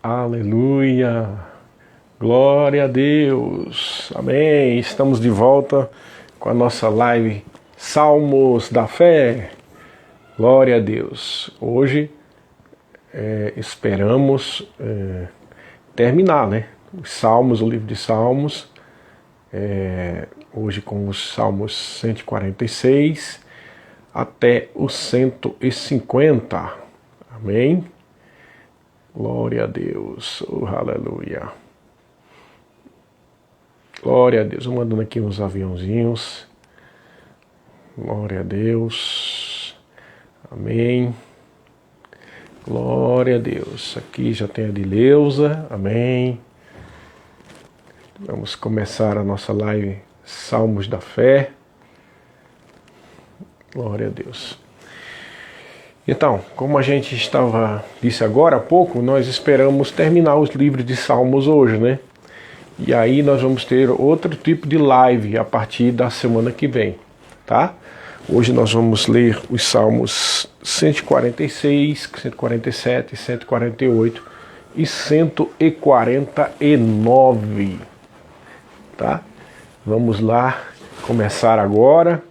Aleluia, glória a Deus, amém. Estamos de volta com a nossa live Salmos da Fé, glória a Deus. Hoje esperamos terminar, os Salmos, o livro de Salmos, hoje com os Salmos 146 até o 150, amém. Glória a Deus, aleluia. Glória a Deus, mandando aqui uns aviãozinhos. Glória a Deus, amém. Glória a Deus, aqui já tem a de Leusa, amém. Vamos começar a nossa live Salmos da Fé. Glória a Deus. Então, como a gente disse agora há pouco, nós esperamos terminar os livros de Salmos hoje, E aí nós vamos ter outro tipo de live a partir da semana que vem, tá? Hoje nós vamos ler os Salmos 146, 147, 148 e 149, tá? Vamos lá começar agora.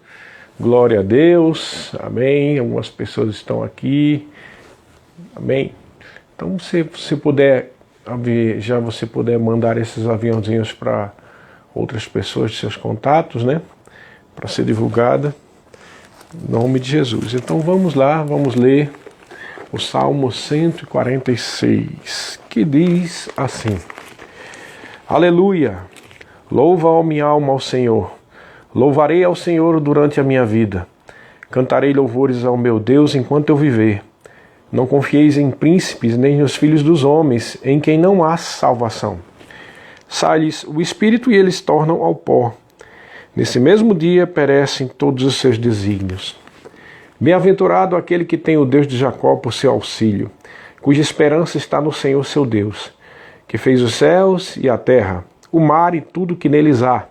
Glória a Deus, amém. Algumas pessoas estão aqui, amém. Então, se você puder, você puder mandar esses aviãozinhos para outras pessoas de seus contatos, para ser divulgada, em nome de Jesus. Então, vamos lá, vamos ler o Salmo 146, que diz assim: Aleluia, louva, ó minha alma, ao Senhor. Louvarei ao Senhor durante a minha vida. Cantarei louvores ao meu Deus enquanto eu viver. Não confieis em príncipes, nem nos filhos dos homens, em quem não há salvação. Sai-lhes o espírito e eles tornam ao pó. Nesse mesmo dia perecem todos os seus desígnios. Bem-aventurado aquele que tem o Deus de Jacó por seu auxílio, cuja esperança está no Senhor seu Deus, que fez os céus e a terra, o mar e tudo que neles há,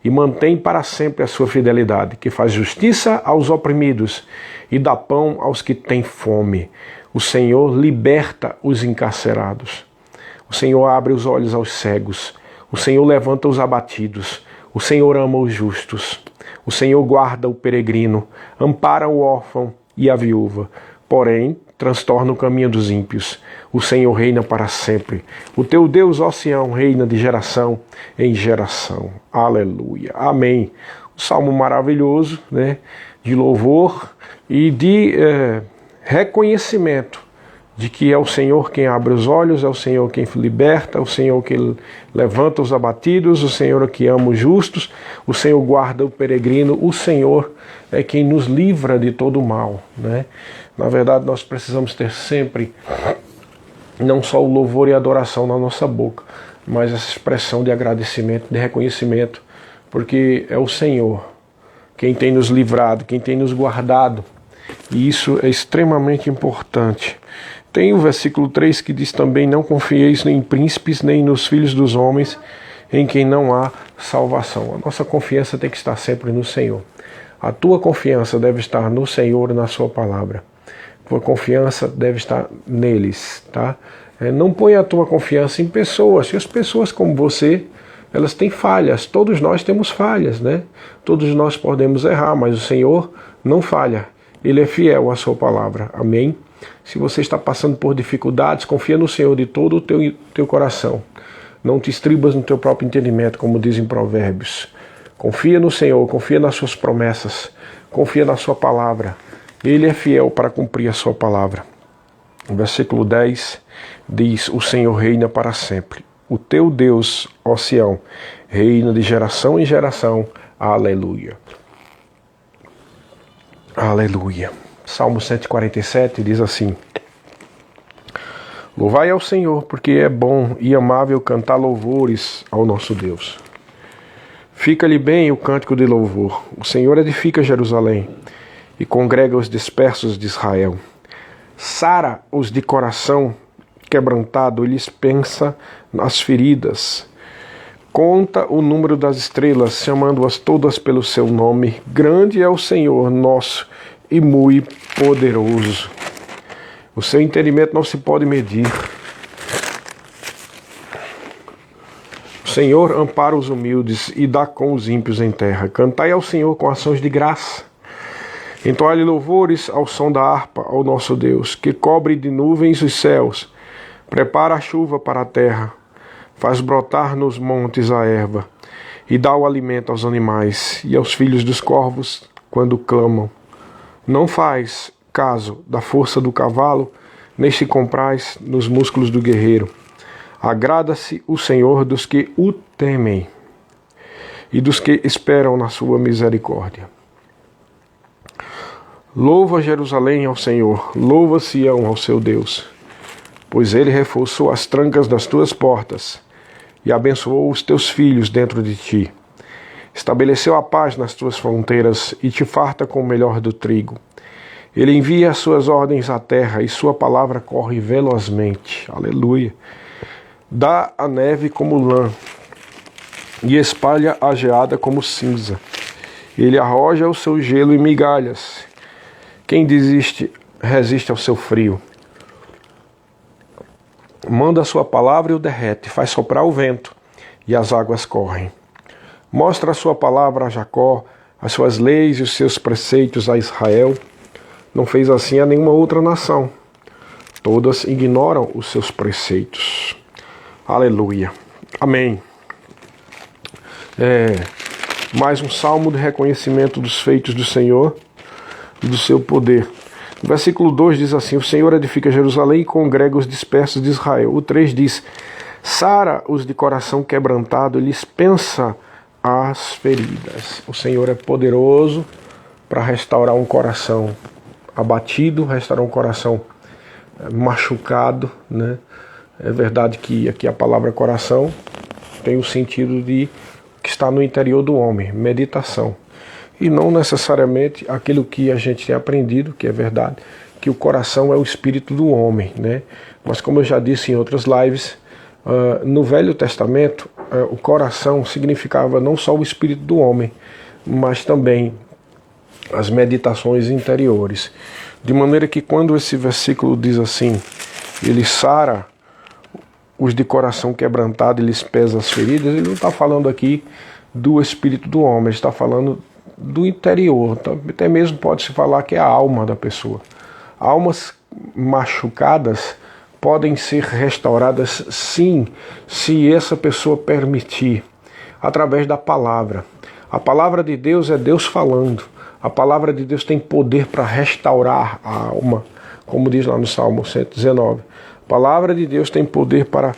e mantém para sempre a sua fidelidade, que faz justiça aos oprimidos e dá pão aos que têm fome. O Senhor liberta os encarcerados. O Senhor abre os olhos aos cegos. O Senhor levanta os abatidos. O Senhor ama os justos. O Senhor guarda o peregrino, ampara o órfão e a viúva. Porém, transtorna o caminho dos ímpios. O Senhor reina para sempre. O teu Deus, ó Sião, reina de geração em geração. Aleluia. Amém. Um salmo maravilhoso, de louvor e de reconhecimento de que é o Senhor quem abre os olhos, é o Senhor quem liberta, é o Senhor que levanta os abatidos, o Senhor que ama os justos, o Senhor guarda o peregrino, o Senhor é quem nos livra de todo o mal, Na verdade, nós precisamos ter sempre não só o louvor e a adoração na nossa boca, mas essa expressão de agradecimento, de reconhecimento, porque é o Senhor quem tem nos livrado, quem tem nos guardado, e isso é extremamente importante. Tem o versículo 3 que diz também: não confieis nem em príncipes, nem nos filhos dos homens, em quem não há salvação. A nossa confiança tem que estar sempre no Senhor. A tua confiança deve estar no Senhor e na sua palavra. A tua confiança deve estar neles, tá? Não ponha a tua confiança em pessoas. E as pessoas como você, elas têm falhas. Todos nós temos falhas, Todos nós podemos errar, mas o Senhor não falha. Ele é fiel à sua palavra. Amém? Se você está passando por dificuldades, confia no Senhor de todo o teu coração. Não te estribas no teu próprio entendimento, como dizem Provérbios. Confia no Senhor, confia nas suas promessas, confia na sua palavra. Ele é fiel para cumprir a sua palavra. O versículo 10 diz: o Senhor reina para sempre. O teu Deus, ó Sião, reina de geração em geração. Aleluia. Aleluia. Salmo 147 diz assim: louvai ao Senhor, porque é bom e amável cantar louvores ao nosso Deus. Fica-lhe bem o cântico de louvor. O Senhor edifica Jerusalém e congrega os dispersos de Israel. Sara os de coração quebrantado e lhes pensa nas feridas. Conta o número das estrelas, chamando-as todas pelo seu nome. Grande é o Senhor nosso e muito poderoso. O seu entendimento não se pode medir. Senhor ampara os humildes e dá com os ímpios em terra. Cantai ao Senhor com ações de graça. Entoai louvores ao som da harpa, ao nosso Deus, que cobre de nuvens os céus, prepara a chuva para a terra, faz brotar nos montes a erva, e dá o alimento aos animais e aos filhos dos corvos quando clamam. Não faz caso da força do cavalo, nem se compraz nos músculos do guerreiro. Agrada-se o Senhor dos que o temem e dos que esperam na sua misericórdia. Louva Jerusalém ao Senhor, louva Sião ao seu Deus, pois ele reforçou as trancas das tuas portas e abençoou os teus filhos dentro de ti. Estabeleceu a paz nas tuas fronteiras e te farta com o melhor do trigo. Ele envia as suas ordens à terra e sua palavra corre velozmente. Aleluia. Dá a neve como lã e espalha a geada como cinza. Ele arroja o seu gelo em migalhas. Quem desiste, resiste ao seu frio. Manda a sua palavra e o derrete, faz soprar o vento e as águas correm. Mostra a sua palavra a Jacó, as suas leis e os seus preceitos a Israel. Não fez assim a nenhuma outra nação. Todas ignoram os seus preceitos. Aleluia. Amém. Mais um salmo de reconhecimento dos feitos do Senhor e do seu poder. O versículo 2 diz assim: o Senhor edifica Jerusalém e congrega os dispersos de Israel. O 3 diz: sara os de coração quebrantado e lhes pensa as feridas. O Senhor é poderoso para restaurar um coração abatido, restaurar um coração machucado, né? É verdade que aqui a palavra coração tem o sentido de que está no interior do homem, meditação. E não necessariamente aquilo que a gente tem aprendido, que é verdade, que o coração é o espírito do homem, né? Mas como eu já disse em outras lives, no Velho Testamento, o coração significava não só o espírito do homem, mas também as meditações interiores. De maneira que quando esse versículo diz assim, ele sara os de coração quebrantado e lhes pesa as feridas, ele não está falando aqui do espírito do homem, ele está falando do interior, até mesmo pode-se falar que é a alma da pessoa. Almas machucadas podem ser restauradas, sim, se essa pessoa permitir, através da palavra. A palavra de Deus é Deus falando. A palavra de Deus tem poder para restaurar a alma, como diz lá no Salmo 119. A palavra de Deus tem poder para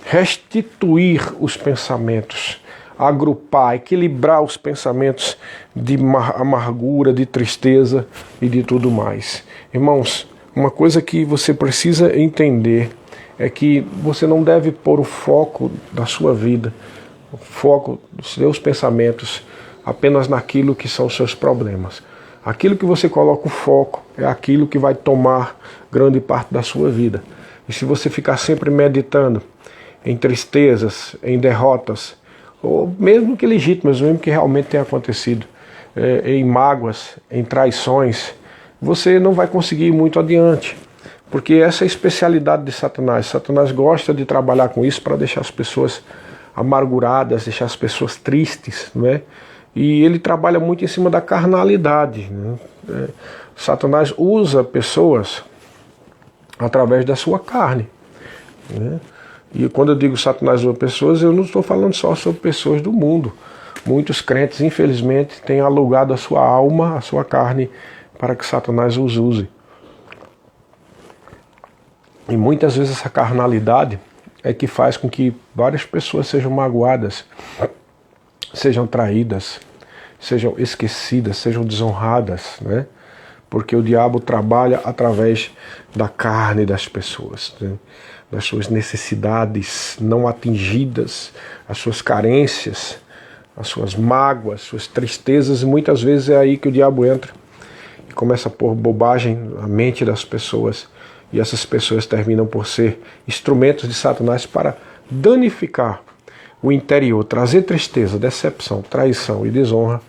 restituir os pensamentos, agrupar, equilibrar os pensamentos de amargura, de tristeza e de tudo mais. Irmãos, uma coisa que você precisa entender é que você não deve pôr o foco da sua vida, o foco dos seus pensamentos apenas naquilo que são os seus problemas. Aquilo que você coloca o foco é aquilo que vai tomar grande parte da sua vida. E se você ficar sempre meditando em tristezas, em derrotas, ou mesmo que legítimas, mesmo que realmente tenha acontecido, em mágoas, em traições, você não vai conseguir ir muito adiante. Porque essa é a especialidade de Satanás. Satanás gosta de trabalhar com isso para deixar as pessoas amarguradas, deixar as pessoas tristes, não é? E ele trabalha muito em cima da carnalidade, né? Satanás usa pessoas através da sua carne, né? E quando eu digo Satanás usa pessoas, eu não estou falando só sobre pessoas do mundo. Muitos crentes, infelizmente, têm alugado a sua alma, a sua carne, para que Satanás os use. E muitas vezes essa carnalidade é que faz com que várias pessoas sejam magoadas, sejam traídas, sejam esquecidas, sejam desonradas, né? Porque o diabo trabalha através da carne das pessoas, né? Das suas necessidades não atingidas, as suas carências, as suas mágoas, suas tristezas, e muitas vezes é aí que o diabo entra e começa a pôr bobagem na mente das pessoas, e essas pessoas terminam por ser instrumentos de Satanás para danificar o interior, trazer tristeza, decepção, traição e desonra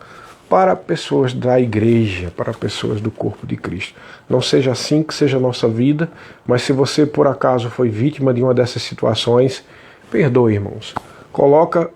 para pessoas da igreja, para pessoas do corpo de Cristo. Não seja assim que seja a nossa vida, mas se você por acaso foi vítima de uma dessas situações, Perdoe, irmãos. Coloca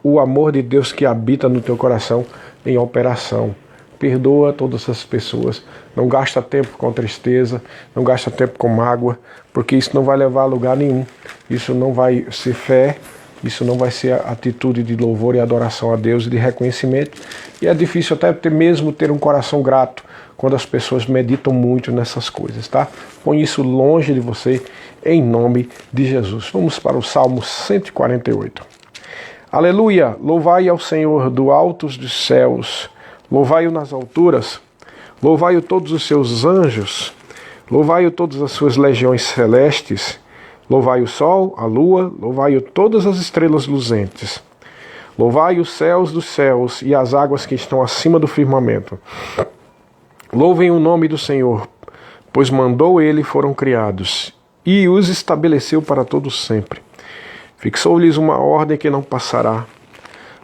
o amor de Deus que habita no teu coração em operação. Perdoa todas essas pessoas. Não gasta tempo com tristeza, não gasta tempo com mágoa, porque isso não vai levar a lugar nenhum. Isso não vai ser fé, isso não vai ser atitude de louvor e adoração a Deus e de reconhecimento. E é difícil até mesmo ter um coração grato quando as pessoas meditam muito nessas coisas, tá? Põe isso longe de você, em nome de Jesus. Vamos para o Salmo 148. Aleluia! Louvai ao Senhor do altos dos céus, louvai-o nas alturas, louvai-o todos os seus anjos, louvai-o todas as suas legiões celestes, louvai o sol, a lua, louvai-o todas as estrelas luzentes, louvai os céus dos céus e as águas que estão acima do firmamento. Louvem o nome do Senhor, pois mandou ele e foram criados, e os estabeleceu para todos sempre. Fixou-lhes uma ordem que não passará.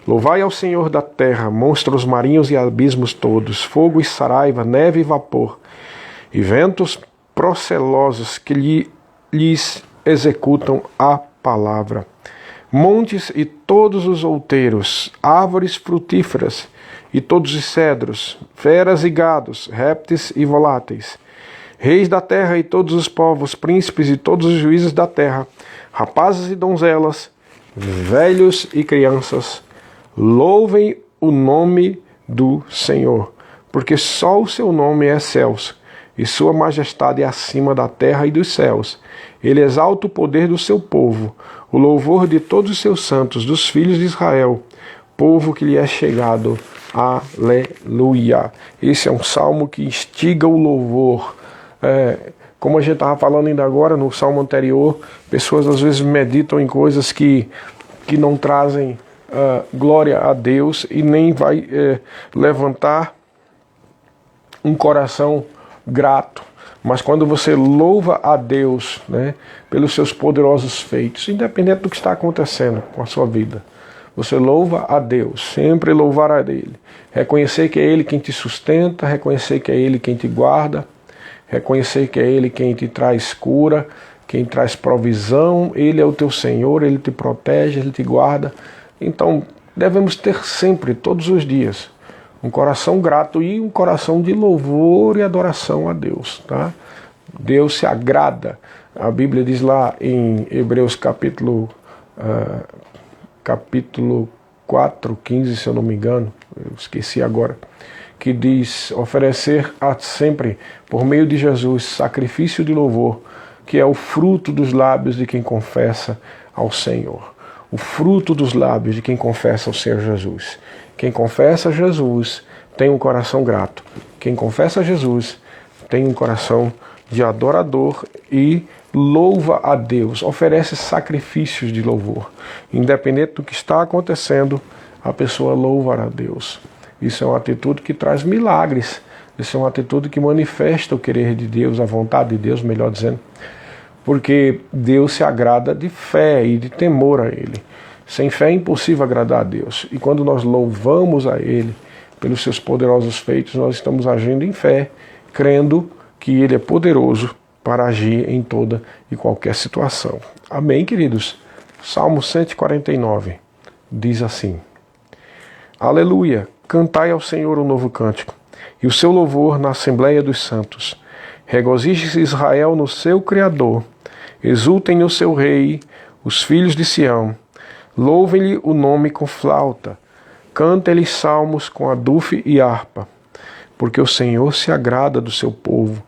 Louvai ao Senhor da terra, monstros marinhos e abismos todos, fogo e saraiva, neve e vapor, e ventos procelosos que lhes executam a palavra. Montes e todos os outeiros, árvores frutíferas e todos os cedros, feras e gados, répteis e voláteis, reis da terra e todos os povos, príncipes e todos os juízes da terra, rapazes e donzelas, velhos e crianças, louvem o nome do Senhor, porque só o seu nome é excelso, e sua majestade é acima da terra e dos céus. Ele exalta o poder do seu povo, o louvor de todos os seus santos, dos filhos de Israel, povo que lhe é chegado. Aleluia! Esse é um salmo que instiga o louvor. Como a gente estava falando ainda agora no salmo anterior, pessoas às vezes meditam em coisas que não trazem glória a Deus e nem vai levantar um coração grato. Mas quando você louva a Deus, né, pelos seus poderosos feitos, independente do que está acontecendo com a sua vida, você louva a Deus, sempre louvar a Ele. Reconhecer que é Ele quem te sustenta, reconhecer que é Ele quem te guarda, reconhecer que é Ele quem te traz cura, quem traz provisão. Ele é o teu Senhor, Ele te protege, Ele te guarda. Então, devemos ter sempre, todos os dias, um coração grato e um coração de louvor e adoração a Deus, tá? Deus se agrada. A Bíblia diz lá em Hebreus capítulo 4, 15, se eu não me engano, eu esqueci agora, que diz oferecer sempre, por meio de Jesus, sacrifício de louvor, que é o fruto dos lábios de quem confessa ao Senhor. O fruto dos lábios de quem confessa ao Senhor Jesus. Quem confessa a Jesus tem um coração grato. Quem confessa a Jesus tem um coração de adorador e louva a Deus, oferece sacrifícios de louvor. Independente do que está acontecendo, a pessoa louva a Deus. Isso é uma atitude que traz milagres. Isso é uma atitude que manifesta o querer de Deus, a vontade de Deus, melhor dizendo. Porque Deus se agrada de fé e de temor a Ele. Sem fé é impossível agradar a Deus. E quando nós louvamos a Ele pelos seus poderosos feitos, nós estamos agindo em fé, crendo que Ele é poderoso para agir em toda e qualquer situação. Amém, queridos? Salmo 149 diz assim: Aleluia! Cantai ao Senhor um novo cântico, e o seu louvor na Assembleia dos Santos. Regozije-se Israel no seu Criador, exultem no seu Rei, os filhos de Sião. Louvem-lhe o nome com flauta, cantem-lhe salmos com adufe e harpa, porque o Senhor se agrada do seu povo,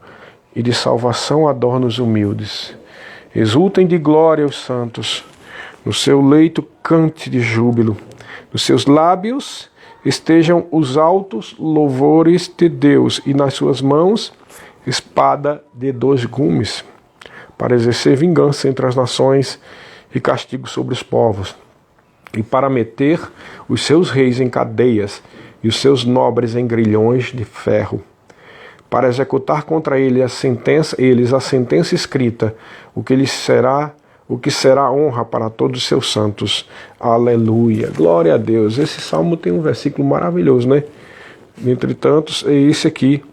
e de salvação adorna os humildes. Exultem de glória os santos, no seu leito cante de júbilo, nos seus lábios estejam os altos louvores de Deus, e nas suas mãos espada de 2 gumes, para exercer vingança entre as nações e castigo sobre os povos, e para meter os seus reis em cadeias e os seus nobres em grilhões de ferro, para executar contra eles a sentença escrita, o que será honra para todos os seus santos. Aleluia. Glória a Deus. Esse salmo tem um versículo maravilhoso, né? Entre tantos, é esse aqui,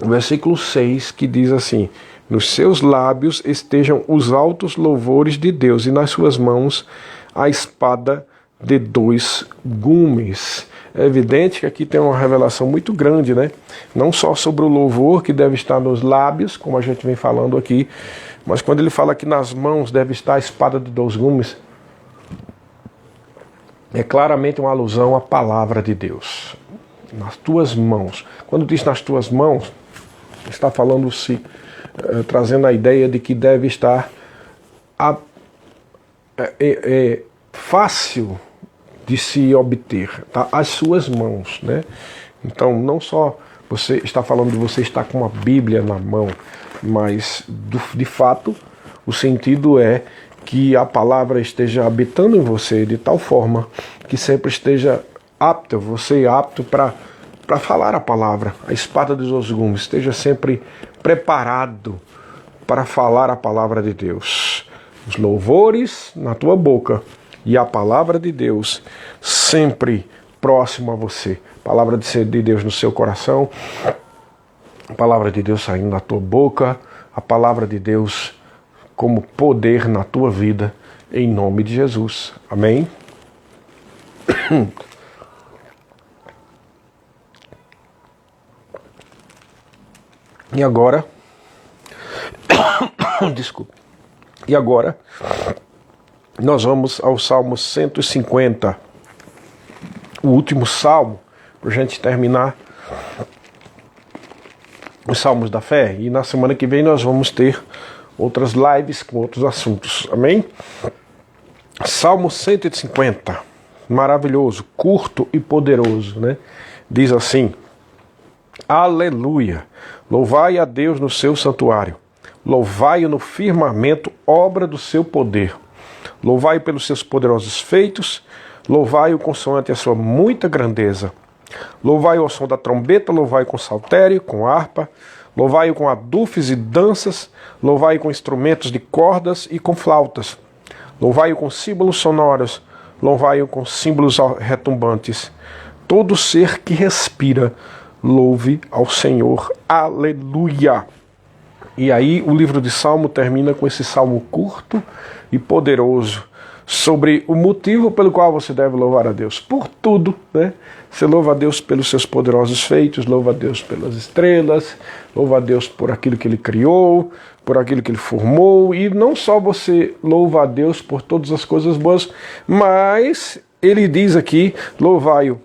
o versículo 6, que diz assim: Nos seus lábios estejam os altos louvores de Deus, e nas suas mãos a espada de dois gumes. É evidente que aqui tem uma revelação muito grande, né? Não só sobre o louvor que deve estar nos lábios, como a gente vem falando aqui, mas quando ele fala que nas mãos deve estar a espada de dois gumes, é claramente uma alusão à palavra de Deus. Nas tuas mãos. Quando diz nas tuas mãos, está falando-se, trazendo a ideia de que deve estar fácil de se obter, tá? As suas mãos, né? Então, não só você está falando de você estar com uma Bíblia na mão, mas, de fato, o sentido é que a palavra esteja habitando em você de tal forma que sempre esteja apto, você apto para falar a palavra, a espada dos dois gumes, esteja sempre preparado para falar a palavra de Deus. Os louvores na tua boca e a palavra de Deus sempre próximo a você. A palavra de Deus no seu coração, a palavra de Deus saindo da tua boca, a palavra de Deus como poder na tua vida, em nome de Jesus. Amém? E agora, desculpe. E agora, nós vamos ao Salmo 150, o último salmo, para a gente terminar os Salmos da Fé. E na semana que vem nós vamos ter outras lives com outros assuntos. Amém? Salmo 150, maravilhoso, curto e poderoso, né? Diz assim: Aleluia! Louvai a Deus no seu santuário. Louvai-o no firmamento, obra do seu poder. Louvai-o pelos seus poderosos feitos. Louvai-o consoante a sua muita grandeza. Louvai-o ao som da trombeta. Louvai-o com saltério, com harpa. Louvai-o com adufes e danças. Louvai-o com instrumentos de cordas e com flautas. Louvai-o com símbolos sonoros. Louvai-o com símbolos retumbantes. Todo ser que respira, louve ao Senhor. Aleluia! E aí o livro de Salmo termina com esse salmo curto e poderoso sobre o motivo pelo qual você deve louvar a Deus. Por tudo, né? Você louva a Deus pelos seus poderosos feitos, louva a Deus pelas estrelas, louva a Deus por aquilo que Ele criou, por aquilo que Ele formou. E não só você louva a Deus por todas as coisas boas, mas Ele diz aqui, louvai-o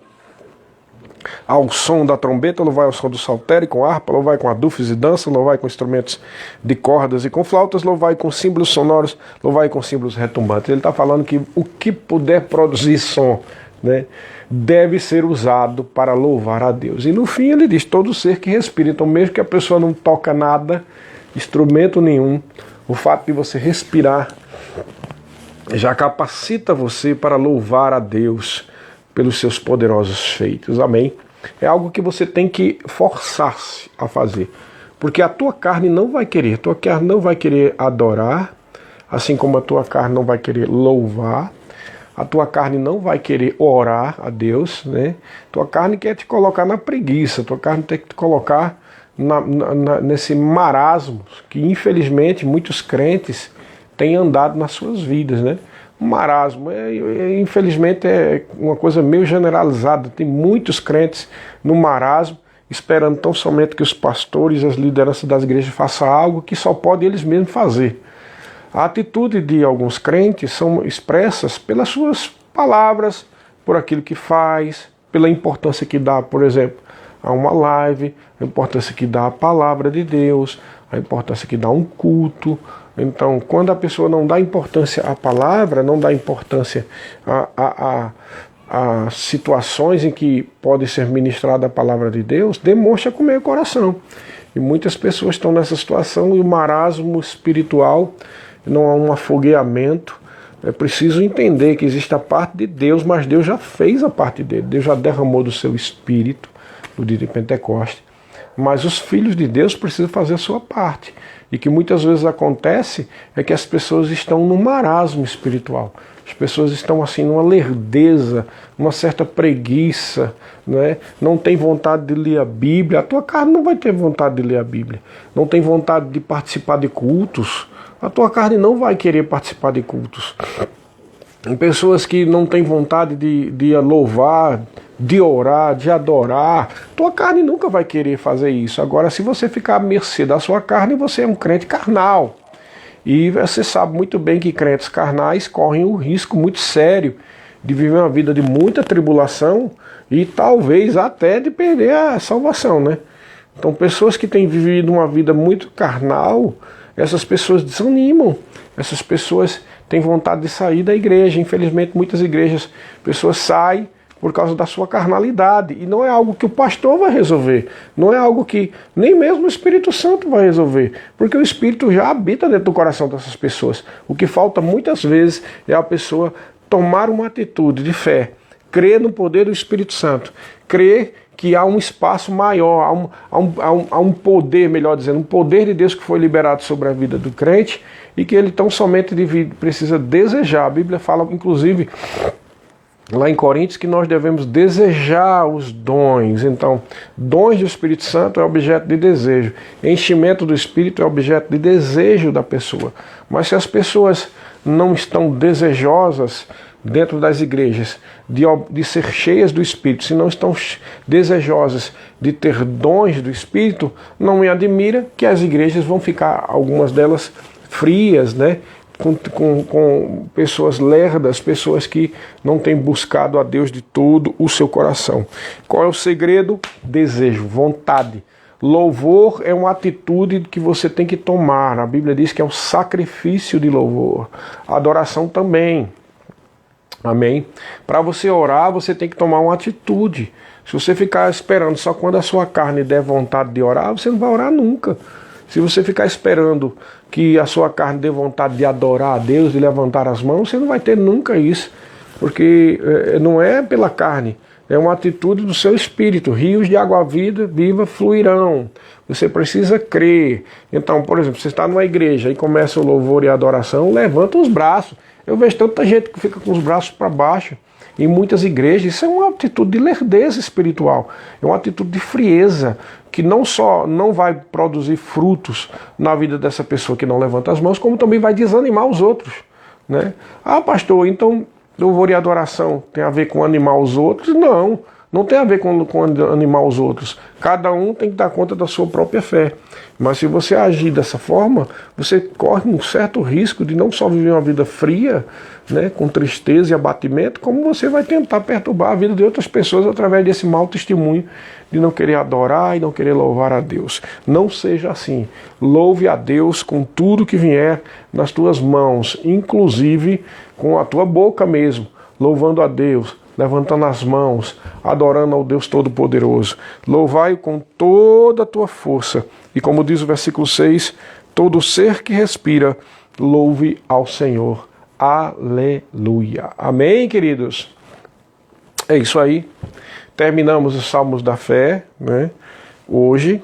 ao som da trombeta, louvai ao som do saltério, com harpa, louvai com adufes e dança, louvai com instrumentos de cordas e com flautas, louvai com símbolos sonoros, louvai com símbolos retumbantes. Ele está falando que o que puder produzir som, né, deve ser usado para louvar a Deus. E no fim ele diz, todo ser que respira. Então mesmo que a pessoa não toca nada, instrumento nenhum, o fato de você respirar já capacita você para louvar a Deus pelos seus poderosos feitos. Amém? É algo que você tem que forçar-se a fazer. Porque a tua carne não vai querer. A tua carne não vai querer adorar, assim como a tua carne não vai querer louvar. A tua carne não vai querer orar a Deus, né? Tua carne quer te colocar na preguiça. Tua carne tem que te colocar nesse marasmo que, infelizmente, muitos crentes têm andado nas suas vidas, né? Marasmo, infelizmente é uma coisa meio generalizada. Tem muitos crentes no marasmo, esperando tão somente que os pastores e as lideranças das igrejas façam algo que só podem eles mesmos fazer. A atitude de alguns crentes são expressas pelas suas palavras, por aquilo que faz, pela importância que dá, por exemplo, a uma live, a importância que dá a palavra de Deus, a importância que dá um culto. Então, quando a pessoa não dá importância à palavra, não dá importância a situações em que pode ser ministrada a palavra de Deus, demonstra com o meio coração. E muitas pessoas estão nessa situação e o marasmo espiritual, não há um afogueamento. É preciso entender que existe a parte de Deus, mas Deus já fez a parte dele. Deus já derramou do seu espírito no dia de Pentecostes. Mas os filhos de Deus precisam fazer a sua parte. e que muitas vezes acontece é que as pessoas estão num marasmo espiritual. As pessoas estão assim numa lerdeza, uma certa preguiça, não tem vontade de ler a Bíblia. A tua carne não vai ter vontade de ler a Bíblia. Não tem vontade de participar de cultos. A tua carne não vai querer participar de cultos. Tem pessoas que não têm vontade de louvar, de orar, de adorar. Tua carne nunca vai querer fazer isso. Agora, se você ficar à mercê da sua carne, você é um crente carnal. E você sabe muito bem que crentes carnais correm um risco muito sério de viver uma vida de muita tribulação e talvez até de perder a salvação, né? Então, pessoas que têm vivido uma vida muito carnal, essas pessoas desanimam. Essas pessoas têm vontade de sair da igreja. Infelizmente, muitas igrejas, pessoas saem por causa da sua carnalidade. E não é algo que o pastor vai resolver. Não é algo que nem mesmo o Espírito Santo vai resolver. Porque o Espírito já habita dentro do coração dessas pessoas. O que falta muitas vezes é a pessoa tomar uma atitude de fé. Crer no poder do Espírito Santo. Crer que há um espaço maior, há um poder, melhor dizendo, um poder de Deus que foi liberado sobre a vida do crente e que ele tão somente precisa desejar. A Bíblia fala, inclusive, lá em Coríntios, que nós devemos desejar os dons. Então, dons do Espírito Santo é objeto de desejo. Enchimento do Espírito é objeto de desejo da pessoa. Mas se as pessoas não estão desejosas dentro das igrejas de ser cheias do Espírito, se não estão desejosas de ter dons do Espírito, não me admira que as igrejas vão ficar, algumas delas, frias, né? Com pessoas lerdas, pessoas que não têm buscado a Deus de todo o seu coração. Qual é o segredo? Desejo, vontade. Louvor é uma atitude que você tem que tomar. A Bíblia diz que é um sacrifício de louvor. Adoração também. Amém? Para você orar, você tem que tomar uma atitude. Se você ficar esperando só quando a sua carne der vontade de orar, você não vai orar nunca. Se você ficar esperando que a sua carne dê vontade de adorar a Deus, de levantar as mãos, você não vai ter nunca isso. Porque não é pela carne, é uma atitude do seu espírito. Rios de água viva fluirão. Você precisa crer. Então, por exemplo, você está numa igreja e começa o louvor e a adoração, levanta os braços. Eu vejo tanta gente que fica com os braços para baixo em muitas igrejas. Isso é uma atitude de lerdeza espiritual, é uma atitude de frieza, que não só não vai produzir frutos na vida dessa pessoa que não levanta as mãos, como também vai desanimar os outros, né? Ah, pastor, então louvor e adoração tem a ver com animar os outros? Não, não tem a ver com animar os outros. Cada um tem que dar conta da sua própria fé. Mas se você agir dessa forma, você corre um certo risco de não só viver uma vida fria, né, com tristeza e abatimento, como você vai tentar perturbar a vida de outras pessoas através desse mau testemunho de não querer adorar e não querer louvar a Deus. Não seja assim. Louve a Deus com tudo que vier nas tuas mãos, inclusive com a tua boca mesmo, louvando a Deus, levantando as mãos, adorando ao Deus Todo-Poderoso. Louvai-o com toda a tua força. E como diz o versículo 6, todo ser que respira, louve ao Senhor. Aleluia. Amém, queridos? É isso aí. Terminamos os Salmos da Fé, né? Hoje,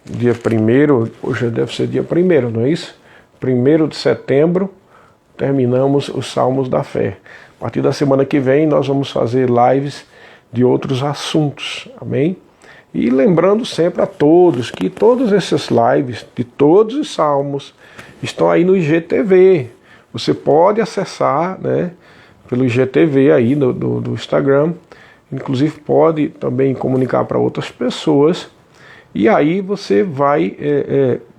dia 1º, hoje deve ser dia 1º, não é isso? 1º de setembro, terminamos os Salmos da Fé. A partir da semana que vem nós vamos fazer lives de outros assuntos, amém? E lembrando sempre a todos que todas essas lives de todos os salmos estão aí no IGTV. Você pode acessar, né, pelo IGTV aí do Instagram, inclusive pode também comunicar para outras pessoas, e aí você vai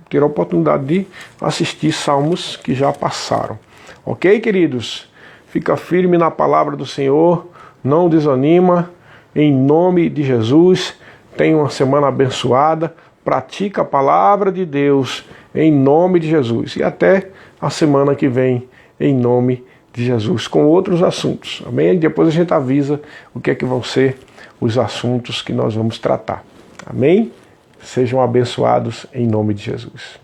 ter a oportunidade de assistir salmos que já passaram. Ok, queridos? Fica firme na palavra do Senhor, não desanima, em nome de Jesus. Tenha uma semana abençoada, pratica a palavra de Deus, em nome de Jesus. E até a semana que vem, em nome de Jesus, com outros assuntos. Amém? Depois a gente avisa o que é que vão ser os assuntos que nós vamos tratar. Amém? Sejam abençoados em nome de Jesus.